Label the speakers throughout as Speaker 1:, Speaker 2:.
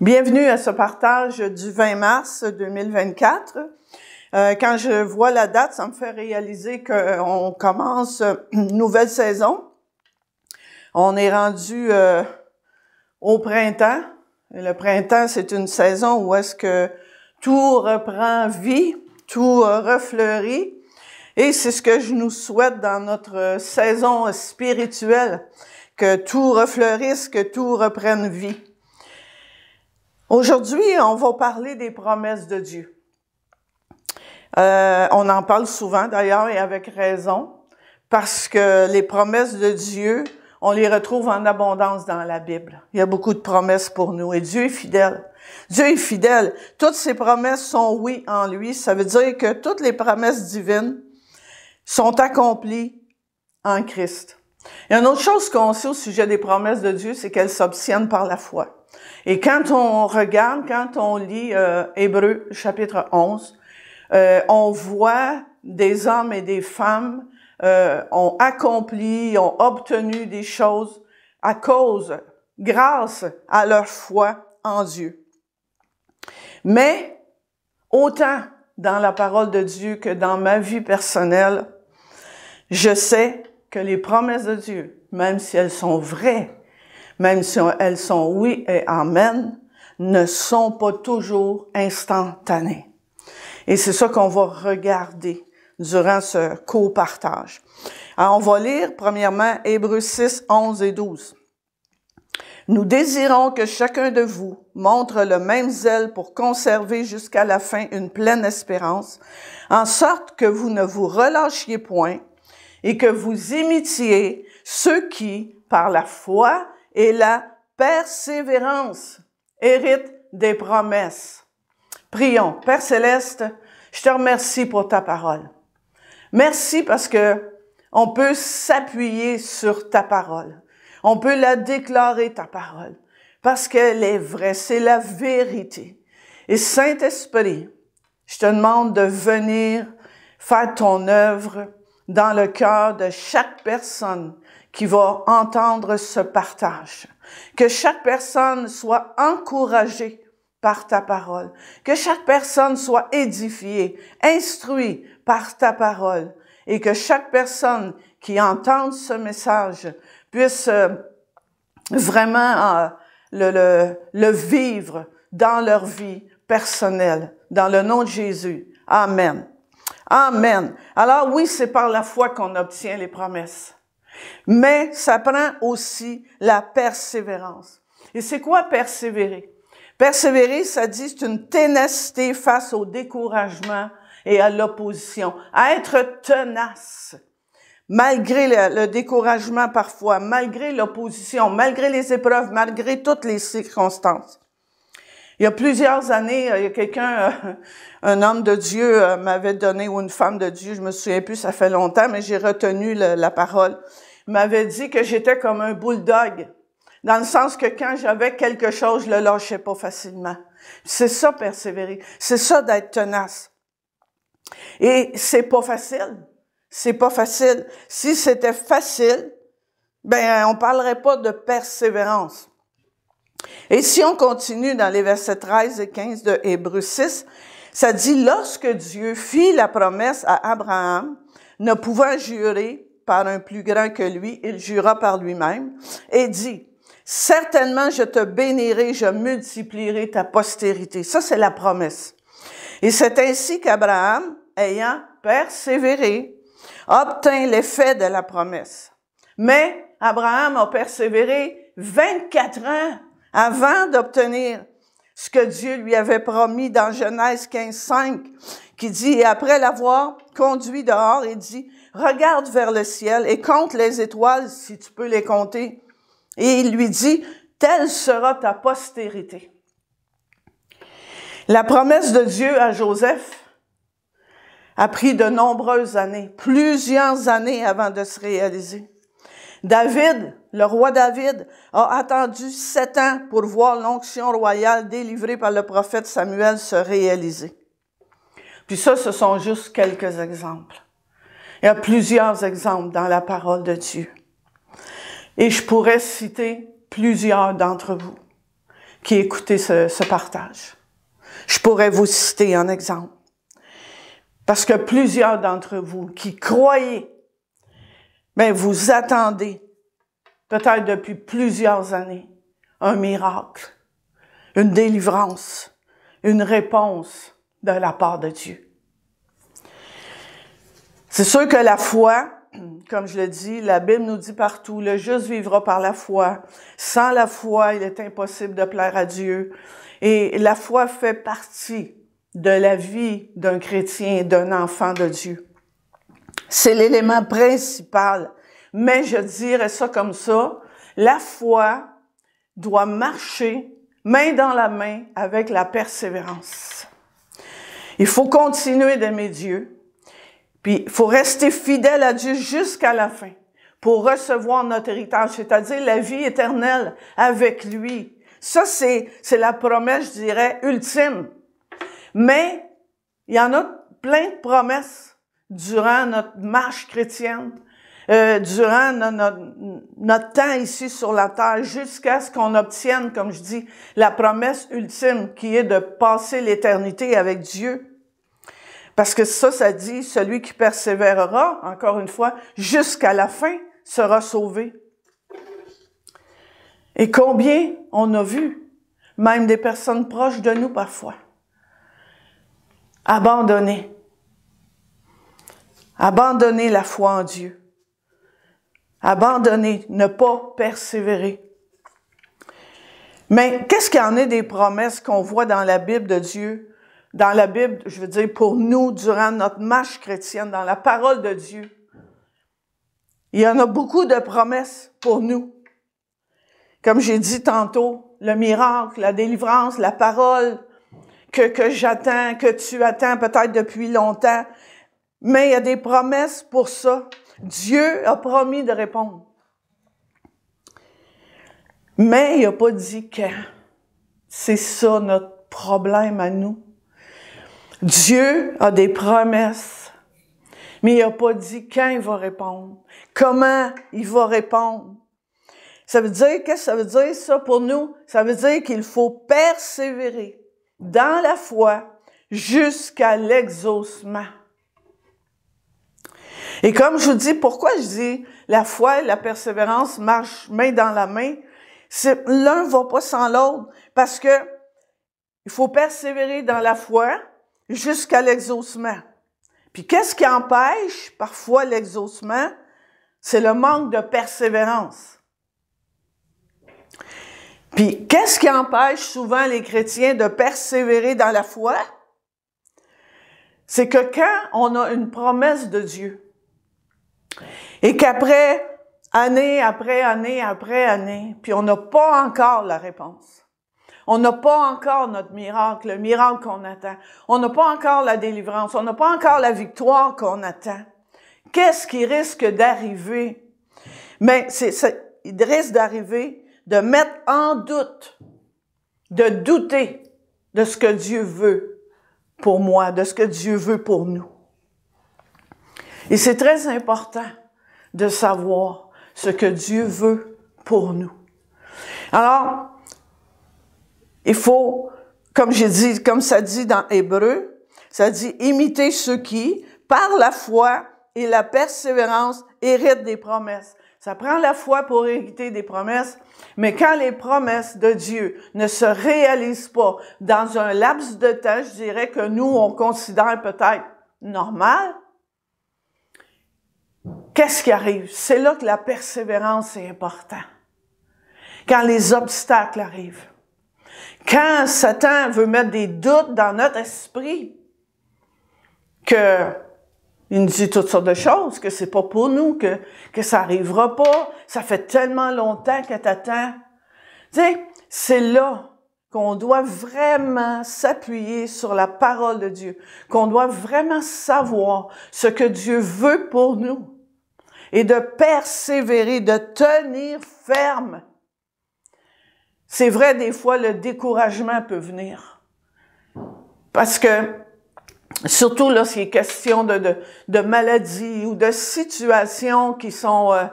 Speaker 1: Bienvenue à ce partage du 20 mars 2024. Quand je vois la date, ça me fait réaliser qu'on commence une nouvelle saison. On est rendu au printemps. Et le printemps, c'est une saison où est-ce que tout reprend vie, tout refleurit. Et c'est ce que je nous souhaite dans notre saison spirituelle, que tout refleurisse, que tout reprenne vie. Aujourd'hui, on va parler des promesses de Dieu. On en parle souvent d'ailleurs et avec raison, parce que les promesses de Dieu, on les retrouve en abondance dans la Bible. Il y a beaucoup de promesses pour nous et Dieu est fidèle. Dieu est fidèle. Toutes ses promesses sont oui en lui. Ça veut dire que toutes les promesses divines sont accomplies en Christ. Il y a une autre chose qu'on sait au sujet des promesses de Dieu, c'est qu'elles s'obtiennent par la foi. Et quand on regarde, quand on lit Hébreux chapitre 11, on voit des hommes et des femmes ont accompli, ont obtenu des choses grâce à leur foi en Dieu. Mais autant dans la parole de Dieu que dans ma vie personnelle, je sais que les promesses de Dieu, même si elles sont vraies, même si elles sont oui et amen, ne sont pas toujours instantanées. Et c'est ça qu'on va regarder durant ce co-partage. Alors, on va lire premièrement Hébreux 6, 11 et 12. « Nous désirons que chacun de vous montre le même zèle pour conserver jusqu'à la fin une pleine espérance, en sorte que vous ne vous relâchiez point et que vous imitiez ceux qui, par la foi et la persévérance, héritent des promesses. » Prions. Père Céleste, je te remercie pour ta parole. Merci parce que on peut s'appuyer sur ta parole. On peut la déclarer, ta parole, parce qu'elle est vraie, c'est la vérité. Et Saint-Esprit, je te demande de venir faire ton œuvre dans le cœur de chaque personne qui va entendre ce partage. Que chaque personne soit encouragée par ta parole. Que chaque personne soit édifiée, instruite par ta parole. Et que chaque personne qui entende ce message puisse vraiment le vivre dans leur vie personnelle. Dans le nom de Jésus. Amen. Amen. Alors oui, c'est par la foi qu'on obtient les promesses. Mais ça prend aussi la persévérance. Et c'est quoi persévérer? Persévérer, ça dit, c'est une ténacité face au découragement et à l'opposition. À être tenace, malgré le découragement parfois, malgré l'opposition, malgré les épreuves, malgré toutes les circonstances. Il y a plusieurs années, il y a quelqu'un, un homme de Dieu m'avait donné, ou une femme de Dieu, je me souviens plus, ça fait longtemps, mais j'ai retenu la parole, m'avait dit que j'étais comme un bulldog, dans le sens que quand j'avais quelque chose, je le lâchais pas facilement. C'est ça, persévérer. C'est ça d'être tenace. Et c'est pas facile. C'est pas facile. Si c'était facile, ben, on parlerait pas de persévérance. Et si on continue dans les versets 13 et 15 de Hébreux 6, ça dit « Lorsque Dieu fit la promesse à Abraham, ne pouvant jurer par un plus grand que lui, il jura par lui-même et dit « Certainement je te bénirai, je multiplierai ta postérité. » Ça, c'est la promesse. Et c'est ainsi qu'Abraham, ayant persévéré, obtint l'effet de la promesse. Mais Abraham a persévéré 24 ans avant d'obtenir ce que Dieu lui avait promis dans Genèse 15, 5, qui dit, et après l'avoir conduit dehors, il dit, regarde vers le ciel et compte les étoiles si tu peux les compter. Et il lui dit, telle sera ta postérité. La promesse de Dieu à Joseph a pris de nombreuses années, plusieurs années avant de se réaliser. David, le roi David, a attendu 7 ans pour voir l'onction royale délivrée par le prophète Samuel se réaliser. Puis ça, ce sont juste quelques exemples. Il y a plusieurs exemples dans la parole de Dieu. Et je pourrais citer plusieurs d'entre vous qui écoutez ce partage. Je pourrais vous citer un exemple. Parce que plusieurs d'entre vous qui croyez, mais vous attendez, peut-être depuis plusieurs années, un miracle, une délivrance, une réponse de la part de Dieu. C'est sûr que la foi, comme je le dis, la Bible nous dit partout, le juste vivra par la foi. Sans la foi, il est impossible de plaire à Dieu. Et la foi fait partie de la vie d'un chrétien, d'un enfant de Dieu. C'est l'élément principal. Mais je dirais ça comme ça, la foi doit marcher main dans la main avec la persévérance. Il faut continuer d'aimer Dieu, puis il faut rester fidèle à Dieu jusqu'à la fin pour recevoir notre héritage, c'est-à-dire la vie éternelle avec lui. Ça, c'est la promesse, je dirais, ultime. Mais il y en a plein de promesses durant notre marche chrétienne, durant notre temps ici sur la terre, jusqu'à ce qu'on obtienne, comme je dis, la promesse ultime qui est de passer l'éternité avec Dieu. Parce que ça dit, celui qui persévérera, encore une fois, jusqu'à la fin, sera sauvé. Et combien on a vu, même des personnes proches de nous parfois, abandonner la foi en Dieu, abandonner, ne pas persévérer. Mais qu'est-ce qu'il y en est des promesses qu'on voit dans la Bible de Dieu, dans la Bible, je veux dire, pour nous, durant notre marche chrétienne, dans la parole de Dieu? Il y en a beaucoup de promesses pour nous. Comme j'ai dit tantôt, le miracle, la délivrance, la parole que j'attends, que tu attends peut-être depuis longtemps. Mais il y a des promesses pour ça. Dieu a promis de répondre. Mais il n'a pas dit quand. C'est ça notre problème à nous. Dieu a des promesses, mais il n'a pas dit quand il va répondre, comment il va répondre. Ça veut dire, qu'est-ce que ça veut dire ça pour nous? Ça veut dire qu'il faut persévérer dans la foi jusqu'à l'exaucement. Et comme je vous dis, pourquoi je dis la foi et la persévérance marchent main dans la main? L'un ne va pas sans l'autre, parce que il faut persévérer dans la foi jusqu'à l'exaucement. Puis qu'est-ce qui empêche parfois l'exaucement? C'est le manque de persévérance. Puis qu'est-ce qui empêche souvent les chrétiens de persévérer dans la foi? C'est que quand on a une promesse de Dieu, et qu'après, année après année après année, puis on n'a pas encore la réponse. On n'a pas encore notre miracle, le miracle qu'on attend. On n'a pas encore la délivrance. On n'a pas encore la victoire qu'on attend. Qu'est-ce qui risque d'arriver? Mais il risque d'arriver de mettre en doute, de douter de ce que Dieu veut pour moi, de ce que Dieu veut pour nous. Et c'est très important de savoir ce que Dieu veut pour nous. Alors, il faut, comme j'ai dit, comme ça dit dans Hébreux, ça dit « Imitez ceux qui, par la foi et la persévérance, héritent des promesses ». Ça prend la foi pour hériter des promesses, mais quand les promesses de Dieu ne se réalisent pas dans un laps de temps, je dirais que nous, on considère peut-être normal, qu'est-ce qui arrive? C'est là que la persévérance est importante. Quand les obstacles arrivent. Quand Satan veut mettre des doutes dans notre esprit, il nous dit toutes sortes de choses, que c'est pas pour nous, que ça arrivera pas, ça fait tellement longtemps que t'attends. Tu sais, c'est là qu'on doit vraiment s'appuyer sur la parole de Dieu, qu'on doit vraiment savoir ce que Dieu veut pour nous et de persévérer, de tenir ferme. C'est vrai, des fois, le découragement peut venir. Parce que, surtout lorsqu'il est question de maladies ou de situations qui sont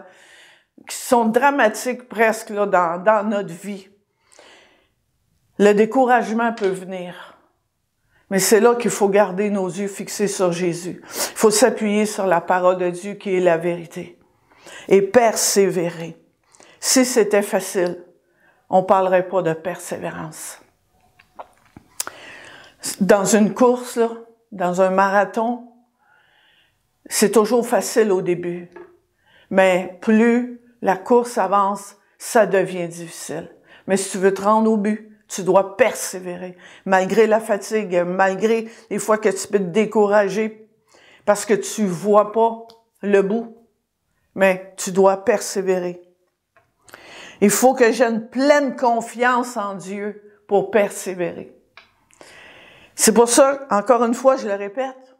Speaker 1: dramatiques presque là, dans notre vie. Le découragement peut venir. Mais c'est là qu'il faut garder nos yeux fixés sur Jésus. Il faut s'appuyer sur la parole de Dieu qui est la vérité. Et persévérer. Si c'était facile, on ne parlerait pas de persévérance. Dans une course, là, dans un marathon, c'est toujours facile au début. Mais plus la course avance, ça devient difficile. Mais si tu veux te rendre au but, tu dois persévérer. Malgré la fatigue, malgré les fois que tu peux te décourager parce que tu vois pas le bout. Mais tu dois persévérer. Il faut que j'ai une pleine confiance en Dieu pour persévérer. C'est pour ça, encore une fois, je le répète,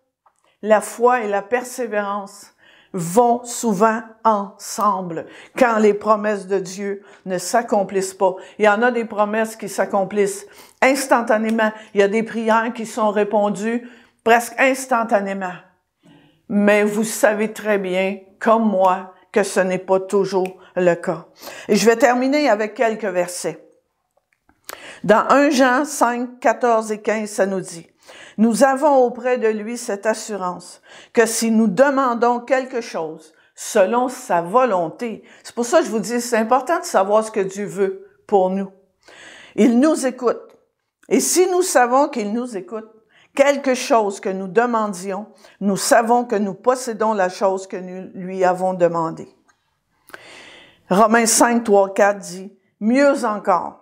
Speaker 1: la foi et la persévérance vont souvent ensemble quand les promesses de Dieu ne s'accomplissent pas. Il y en a des promesses qui s'accomplissent instantanément. Il y a des prières qui sont répondues presque instantanément. Mais vous savez très bien, comme moi, que ce n'est pas toujours le cas. Et je vais terminer avec quelques versets. Dans 1 Jean 5, 14 et 15, ça nous dit: « Nous avons auprès de lui cette assurance que si nous demandons quelque chose selon sa volonté, » c'est pour ça que je vous dis, c'est important de savoir ce que Dieu veut pour nous. Il nous écoute. Et si nous savons qu'il nous écoute, quelque chose que nous demandions, nous savons que nous possédons la chose que nous lui avons demandée. Romains 5, 3, 4 dit: « Mieux encore,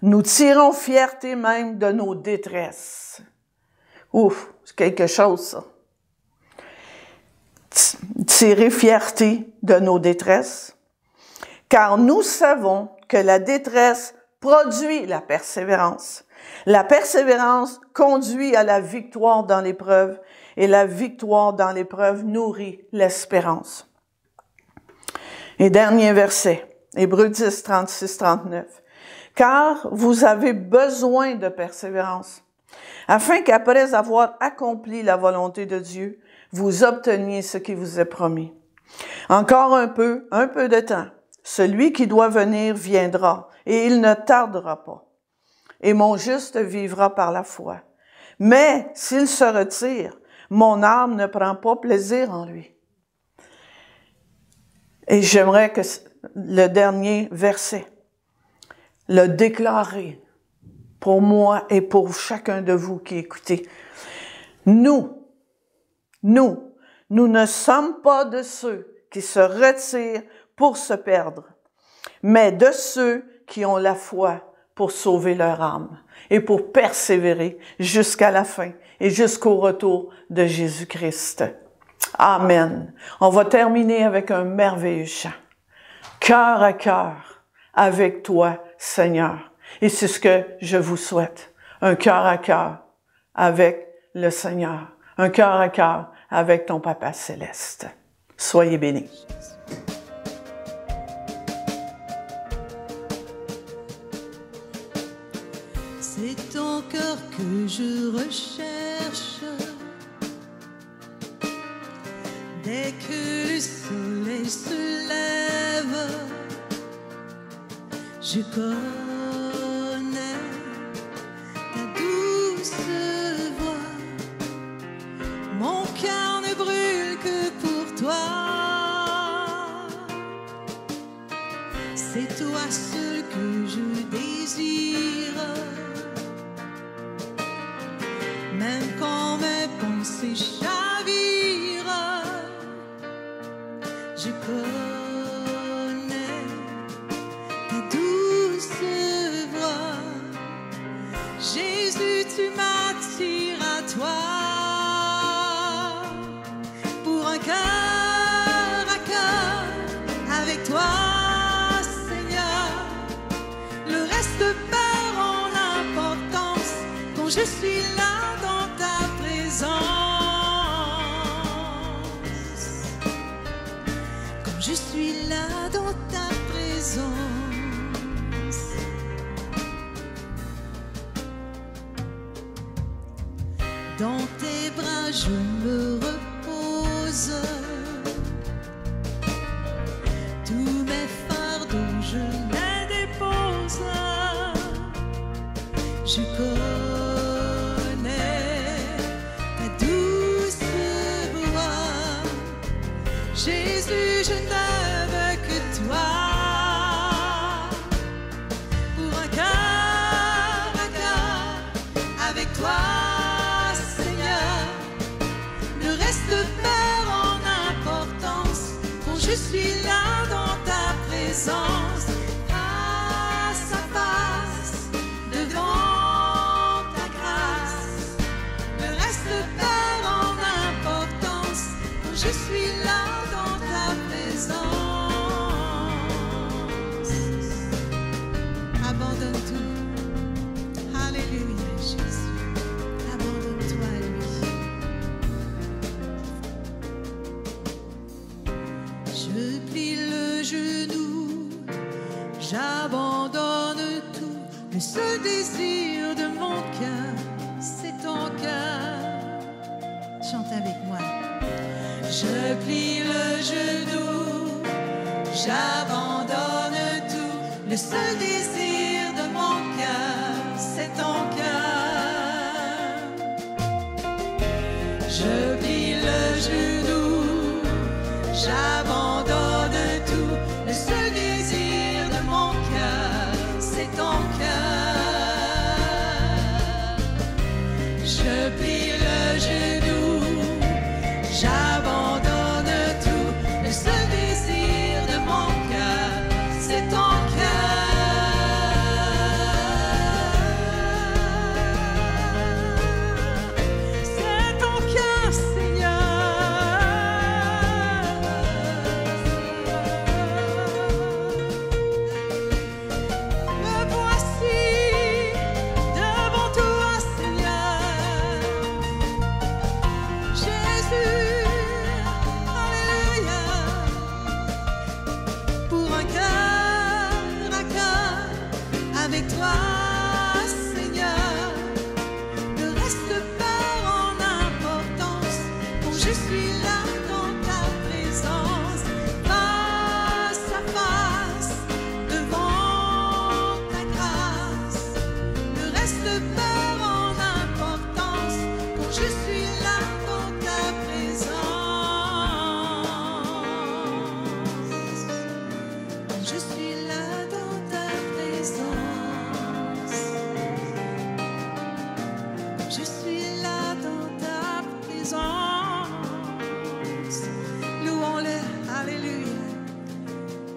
Speaker 1: nous tirons fierté même de nos détresses. » Ouf, c'est quelque chose, ça. Tirer fierté de nos détresses, car nous savons que la détresse produit la persévérance. La persévérance conduit à la victoire dans l'épreuve, et la victoire dans l'épreuve nourrit l'espérance. Et dernier verset, Hébreux 10, 36, 39. « Car vous avez besoin de persévérance, afin qu'après avoir accompli la volonté de Dieu, vous obteniez ce qui vous est promis. Encore un peu de temps. Celui qui doit venir viendra, et il ne tardera pas. Et mon juste vivra par la foi. Mais s'il se retire, mon âme ne prend pas plaisir en lui. » Et j'aimerais que le dernier verset, le déclarer pour moi et pour chacun de vous qui écoutez. Nous ne sommes pas de ceux qui se retirent pour se perdre, mais de ceux qui ont la foi pour sauver leur âme et pour persévérer jusqu'à la fin et jusqu'au retour de Jésus-Christ. Amen. On va terminer avec un merveilleux chant. Cœur à cœur avec toi, Seigneur. Et c'est ce que je vous souhaite. Un cœur à cœur avec le Seigneur. Un cœur à cœur avec ton Papa céleste. Soyez bénis.
Speaker 2: C'est ton cœur que je recherche. Dès que le soleil se lève, je connais ta douce voix. Mon cœur ne brûle que pour toi. C'est toi seul que je désire. Même quand mes pensées chavirent, je connais ta douce voix. Jésus, tu m'attires à toi pour un cœur à cœur avec toi, Seigneur. Le reste perd en importance quand je suis là dans ta présence. Quand je suis là dans ta présence. Dans tes bras je me repose. Tous mes fardeaux je les dépose. Je connais ta douce voix. Jésus, je ne veux que toi. Pour un cœur à cœur avec toi, Seigneur, ne reste pas en importance. Quand je suis là dans ta présence, face à face, devant ta grâce, ne reste pas en importance. Quand je suis là dans ta présence, abandonne tout. Alléluia, Jésus, abandonne-toi à lui. Je plie le genou, j'abandonne tout. Le seul désir de mon cœur, c'est ton cœur. Chante avec moi. Je plie le genou, j'abandonne tout. Le seul désir de mon cœur, c'est ton cœur. Je plie le genou, j'abandonne tout. Le seul désir de mon cœur, c'est ton cœur. Je plie le genou, j'abandonne tout. Le seul désir de mon cœur, c'est ton cœur. C'est ton cœur, me voici devant toi, Seigneur. Jésus, alléluia. Pour un cœur à cœur avec toi, Seigneur, ne reste pas en importance. Quand je suis là dans ta présence, face à face, devant ta grâce, ne reste pas en importance. Quand je suis là dans ta présence, quand je suis là dans ta présence, je suis là dans ta présence. Louons-le, alléluia.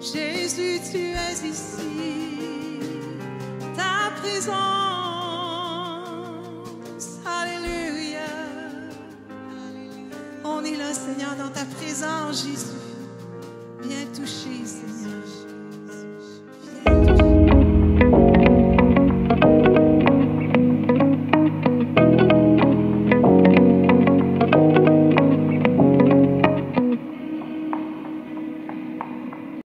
Speaker 2: Jésus, tu es ici, ta présence, alléluia. On est là, Seigneur, dans ta présence, Jésus. Viens toucher, Seigneur.